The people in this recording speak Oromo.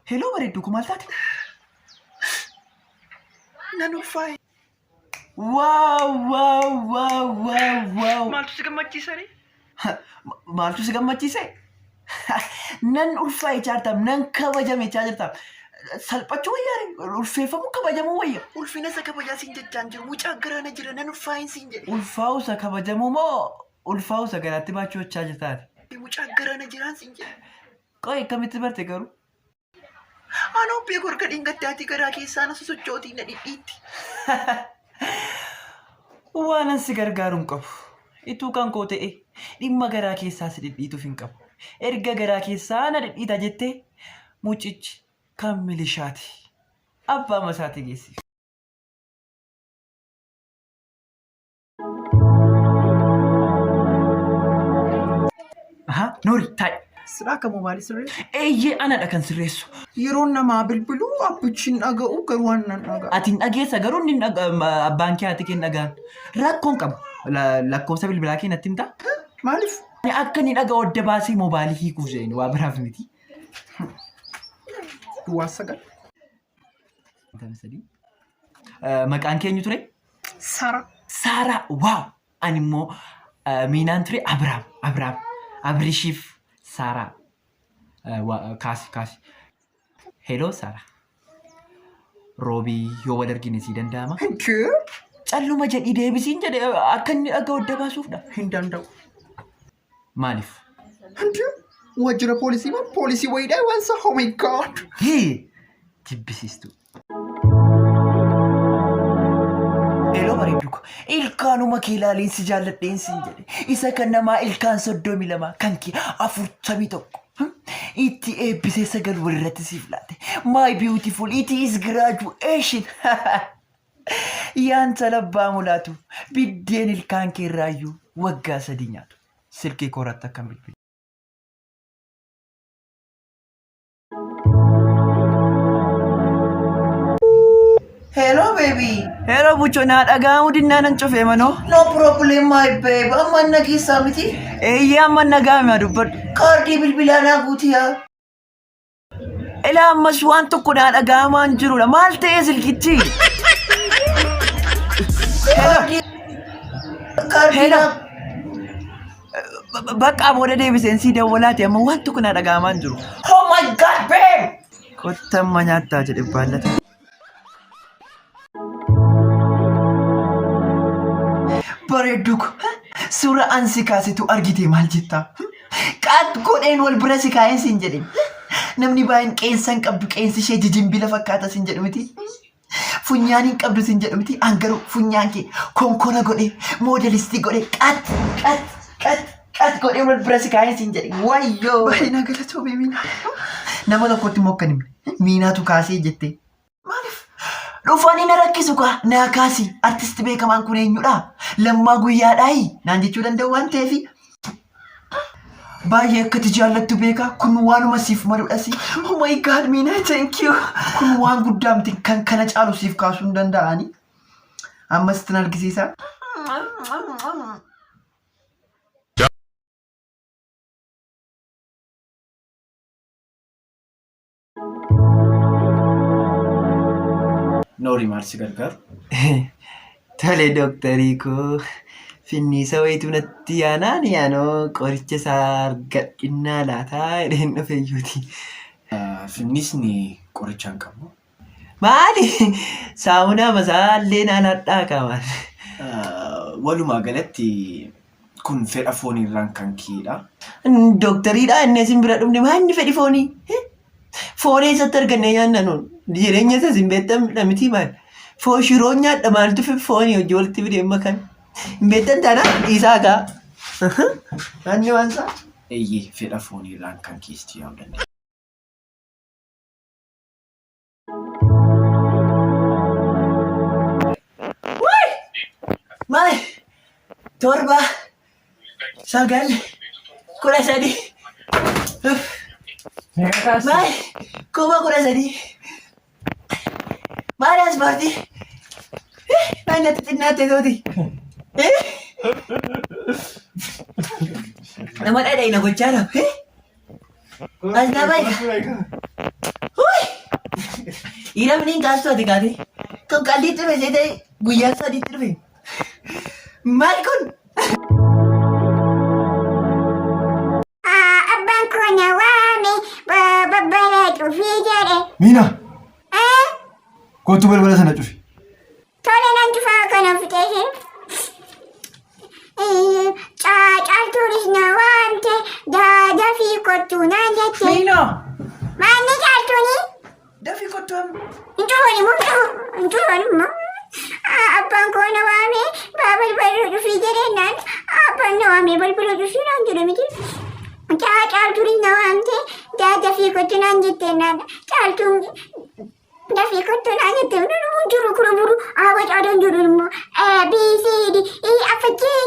Hello bareedduu kun maal taate? Nan ulfaa'e. Waaw. Maaltu si gammachiisa ree? Maaltu si gammachiise? Nan ulfaa'e jaartam nan kabajame jaartam. Salphachuu wayyaa ulfeeffamuu kabajamuu wayya. Ulfina isa kabajaa siin jechaan jiru. Mucaa garaana jira nan ulfaa'in siin jedhe. Ulfaa'uu isa kabajamuu moo ulfaa'uu isa garaatti baachuu jechaa jirtaati? Mucaa garaana jiraan siin jedhe. Qo'ee akkamitti barte garuu? Anoo beeku harka dhingatti garaa keessaa na sosochootii na dhidhiitti. Waan ansi gargaaruun qabu. Ituu kan koo ta'e dhimma garaa keessaa si dhidhiituuf hin qabu. Erga garaa keessaa na dhidhiita jettee mucichi kan milishaati. Abbaa masaati geessiif. Noori taa'e. Siraa kamuu maali sirreessu? Eeyyee anadha kan sirreessu. Yeroon namaa bilbiluu abbichi hin dhaga'u garuu waan nan dhaga'a. Ati hin dhageessa garuu inni abbaan kee ati kenna dhagaan. Rakkoon qabu. Lakkoofsa bilbilaa kee natti himtaa? Maaliif? Akka inni dhaga'u adda baasee moobaalii hiikuuf jedhani waa biraaf miti. Duwwaa sagal. Maqaan keenyu ture? Sara. Saaraa. Waaw! Ani immoo miinaan ture Abiraam. Abirishiif Saaraa. Kaasi. Hello Saaraa. Roobii yoo wal argine si danda'ama? Calluma jedhii deebisiin jedhe akka inni dhaga'u adda baasuufdha. Hin danda'u. Maaliif? Waajjira poolisii wayiidhaa waan sa oh my god. Jibbisiistu. Hello bareedduu ko. Ilkaanuma kee ilaaliin si jaalladheen siin jedhe. Isa kan namaa ilkaan 32 kan kee 41. Itti eebbisee 9 walirratti siif laate. My beautiful, it is graduation. Yaan talabbaa mulaatu biddeen ilkaan kee irraayyuu waggaa 3 nyaatu. Silkee kooratti akkam bilbila. Hello baby. Hello bucho naa dhaga'amu dinnaa nan cufee manoo. No problem my babe. Amma na keessaa miti. Eeyyee amma nagaame dubbadhu. Kaardii bilbilaa naa guutiyaa. Ilaa ammas waan tokko naa dhaga'amaa hin jirudha. Maal ta'ee silkichi? Kaardii. Bakka booda deebiseen si dawwalaati amma waan tokko naa dhaga'amaa hin jiru. Oh my god babe. Kottamma nyaattaa jedhe baallata. Bareedduu ko. Suura ansi kaasitu argitee maal jettaa? Qaat godheen wal bira si kaa'een siin jedhe. Namni baay'een qeensa hin qabdu qeensi ishee jijimbila fakkaata siin jedhu miti. Funyaan hin qabdu siin jedhu miti. Angaruu funyaan kee konkona godhee moodelistii godhee qaat godhee wal bira si kaa'een siin jedhe. Wayyoo. Baay'ina galatoo beemina. Nama tokkotti immoo akkan himne. Miinaatu kaasee jettee. Maaliif? Dhufanii na rakkisu kaa naa kaasi. Artisti beekamaan kun eenyudha? Lammaa Guyyaadhaayi naan jechuu danda'u waan ta'eef. Baay'ee akkati jaallattu beekaa. Kun waanuma siif maludhasi. Oh my god Miina thank you. Kun waan guddaa miti kan kana caalu siif kaasuu hin danda'ani. Ammas itti argisiisa. Noori maal si gargaaru? Tole dooktarii koo finniisa wayituu natti yaanoo qoricha isaa argadhinnaa laataa jedheen dhufeeyyuuti. Finnisni qorichaan qabu. Maali? Saamunaa masaallee naannadhaa qaban. Walumaa galatti kun fedha fooniirraan kan ka'edha. Dooktariidha inni isin bira dhufne maanni fedhi foonii? Foonii eessatti arganne nyaanna nuun? Jireenya isaas hin beektamne miti maal? Shiroo nyaadha maaltu foonii hojii walitti fideemma kan? Hin beektan taanaan dhiisaa kaa? Naanni waan isaa? Eeyyee fedha fooniirraan kan keessi yaa'u danda'a. Maali? 7 9 13. Maali? Kuma 13. Maali aspartii? Maali natti xinnaate tooti? Nama dhadha'ina gochaa dha. As naa baay'ee. Dhiiramni kaastuu ati kaate. Kan qalliitti dhufe ta'e guyyaa sadiitti dhufe. Maal kun? Abbaan koo na waame balbala cufii jedhe. Miina. Kootu balbala sana cufi. Tole nan cufaa kana fixee. Caaltuunis na waamte dafii kottuu naan jette. Miina. Maanni caaltuuni? Dafii kottuu amma. Injurooni immoo. Abbaan koo na waame balbala cufii jedhennaan abbaan na waame balbala cufii naan jedhe miti. Caaltuunis na waamte dafii kottuu naan jettennaan caaltuun dafii kottuu naan jette jiru kura buru awwaat aadaan jiru immoo BCD affachee